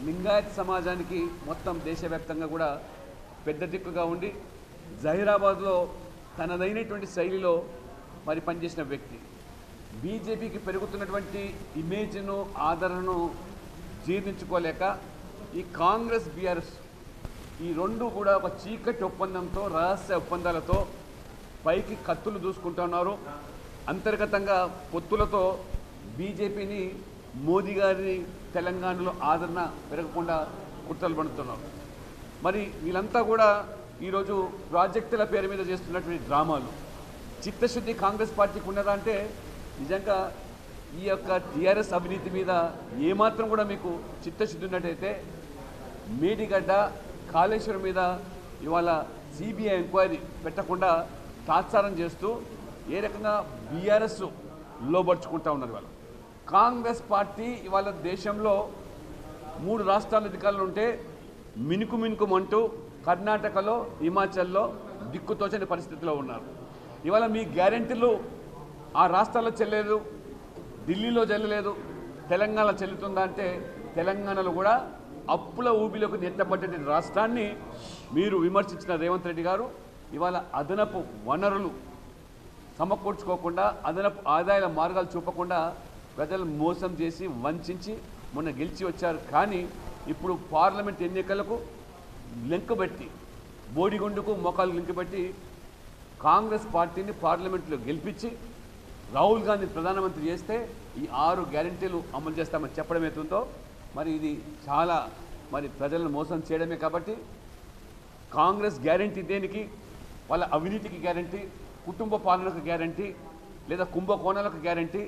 లింగాయత్ సమాజానికి మొత్తం దేశవ్యాప్తంగా కూడా పెద్ద దిక్కుగా ఉండి జహీరాబాద్లో తనదైనటువంటి శైలిలో మరి పనిచేసిన వ్యక్తి. బీజేపీకి పెరుగుతున్నటువంటి ఇమేజ్ను ఆదరణను జీర్ణించుకోలేక ఈ కాంగ్రెస్ బీఆర్ఎస్ ఈ రెండు కూడా ఒక చీకటి ఒప్పందంతో రహస్య ఒప్పందాలతో పైకి కత్తులు దూసుకుంటున్నారు. అంతర్గతంగా పొత్తులతో బీజేపీని మోదీ గారిని తెలంగాణలో ఆదరణ పెరగకుండా కుట్రలు పడుతున్నారు. మరి వీళ్ళంతా కూడా ఈరోజు ప్రాజెక్టుల పేరు మీద చేస్తున్నటువంటి డ్రామాలు. చిత్తశుద్ధి కాంగ్రెస్ పార్టీకి ఉన్నదా అంటే నిజంగా ఈ యొక్క టీఆర్ఎస్ అవినీతి మీద ఏమాత్రం కూడా మీకు చిత్తశుద్ధి ఉన్నట్టయితే మేడిగడ్డ కాళేశ్వరం మీద ఇవాళ సిబిఐ ఎంక్వైరీ పెట్టకుండా తాత్సారం చేస్తూ ఏ రకంగా బీఆర్ఎస్ లోబర్చుకుంటూ ఉన్నారు. వాళ్ళు కాంగ్రెస్ పార్టీ ఇవాళ దేశంలో 3 రాష్ట్రాల అధికారులు ఉంటే మినుకుమంటూ కర్ణాటకలో హిమాచల్లో దిక్కుతోచని పరిస్థితిలో ఉన్నారు. ఇవాళ మీ గ్యారెంటీలు ఆ రాష్ట్రాల్లో చెల్లలేదు, ఢిల్లీలో చెల్లలేదు, తెలంగాణ చెల్లుతుందా అంటే తెలంగాణలో కూడా అప్పుల ఊబిలోకి నెట్టబడ్డ రాష్ట్రాన్ని మీరు విమర్శించిన రేవంత్ రెడ్డి గారు ఇవాళ అదనపు వనరులు సమకూర్చుకోకుండా అదనపు ఆదాయాల మార్గాలు చూపకుండా ప్రజలు మోసం చేసి వంచి మొన్న గెలిచి వచ్చారు. కానీ ఇప్పుడు పార్లమెంట్ ఎన్నికలకు లింకబెట్టి బోడిగుండుకు మోకాలు లింకబెట్టి కాంగ్రెస్ పార్టీని పార్లమెంట్లో గెలిపించి రాహుల్ గాంధీ ప్రధానమంత్రి చేస్తే ఈ 6 గ్యారెంటీలు అమలు చేస్తామని చెప్పడం అవుతుందో మరి ఇది చాలా మరి ప్రజలను మోసం చేయడమే. కాబట్టి కాంగ్రెస్ గ్యారెంటీ దేనికి? వాళ్ళ అవినీతికి గ్యారెంటీ, కుటుంబ పాలనకు గ్యారెంటీ, లేదా కుంభకోణాలకు గ్యారెంటీ,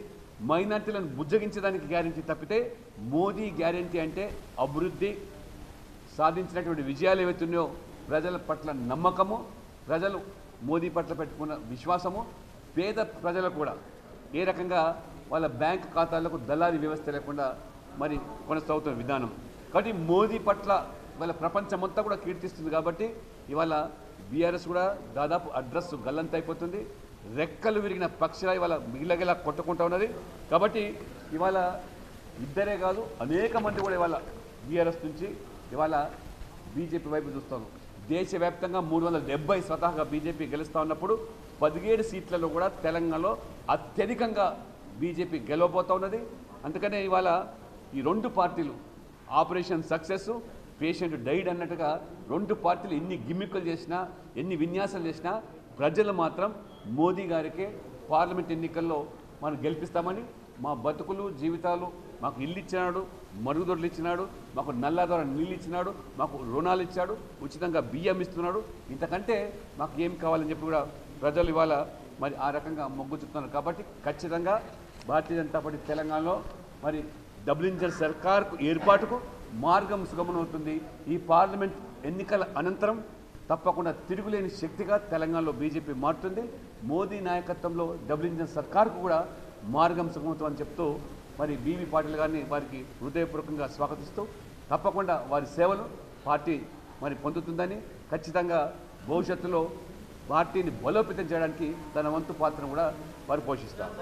మైనార్టీలను బుజ్జగించడానికి గ్యారెంటీ తప్పితే మోదీ గ్యారెంటీ అంటే అభివృద్ధి, సాధించినటువంటి విజయాలు ఏవైతున్నాయో ప్రజల పట్ల నమ్మకము, ప్రజలు మోదీ పట్ల పెట్టుకున్న విశ్వాసము, పేద ప్రజలకు కూడా ఏ రకంగా వాళ్ళ బ్యాంక్ ఖాతాలకు దళారీ వ్యవస్థ లేకుండా మరి కొనసాగుతున్న విధానం. కాబట్టి మోదీ పట్ల వాళ్ళ ప్రపంచమంతా కూడా కీర్తిస్తుంది. కాబట్టి ఇవాళ బీఆర్ఎస్ కూడా దాదాపు అడ్రస్ గల్లంతైపోతుంది. రెక్కలు విరిగిన పక్షిలా ఇవాళ మిగిలగలా కొట్టుకుంటూ ఉన్నది. కాబట్టి ఇవాళ ఇద్దరే కాదు అనేక మంది కూడా ఇవాళ బీఆర్ఎస్ నుంచి ఇవాళ బీజేపీ వైపు చూస్తాను. దేశవ్యాప్తంగా 370 స్వతహాగా బీజేపీ గెలుస్తూ ఉన్నప్పుడు 17 సీట్లలో కూడా తెలంగాణలో అత్యధికంగా బీజేపీ గెలవబోతూ ఉన్నది. అందుకనే ఇవాళ ఈ 2 పార్టీలు ఆపరేషన్ సక్సెస్, పేషెంట్ డైడ్ అన్నట్టుగా 2 పార్టీలు ఎన్ని గిమ్మిక్కులు చేసినా ఎన్ని విన్యాసాలు చేసినా ప్రజలు మాత్రం మోదీ గారికే పార్లమెంట్ ఎన్నికల్లో మనం గెలిపిస్తామని, మా బతుకులు జీవితాలు మాకు ఇల్లు ఇచ్చినాడు, మరుగుదొడ్లు ఇచ్చినాడు, మాకు నల్లా ద్వారా నీళ్ళు ఇచ్చినాడు, మాకు రుణాలు ఇచ్చాడు, ఉచితంగా బియ్యం ఇస్తున్నాడు, ఇంతకంటే మాకు ఏం కావాలని చెప్పి కూడా ప్రజలు ఇవాళ మరి ఆ రకంగా మొగ్గు చూపుతున్నారు. కాబట్టి ఖచ్చితంగా భారతీయ జనతా పార్టీ తెలంగాణలో మరి డబుల్ ఇంజన్ సర్కార్కు ఏర్పాటుకు మార్గం సుగమనవుతుంది. ఈ పార్లమెంట్ ఎన్నికల అనంతరం తప్పకుండా తిరుగులేని శక్తిగా తెలంగాణలో బీజేపీ మారుతుంది. మోదీ నాయకత్వంలో డబుల్ ఇంజన్ సర్కార్కు కూడా మార్గం సుగమవుతుందని చెప్తూ మరి బీవీ పాటిల్ గారిని వారికి హృదయపూర్వకంగా స్వాగతిస్తూ తప్పకుండా వారి సేవలు పార్టీ మరి పొందుతుందని, ఖచ్చితంగా భవిష్యత్తులో పార్టీని బలోపేతం చేయడానికి తన వంతు పాత్రను కూడా వారు పోషిస్తారు.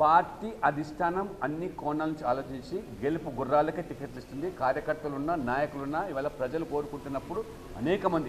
పార్టీ అధిష్టానం అన్ని కోణాల నుంచి ఆలోచించి గెలుపు గుర్రాలకే టికెట్లు ఇస్తుంది. కార్యకర్తలున్నా నాయకులున్నా ఇవాళ ప్రజలు కోరుకుంటున్నప్పుడు అనేక మంది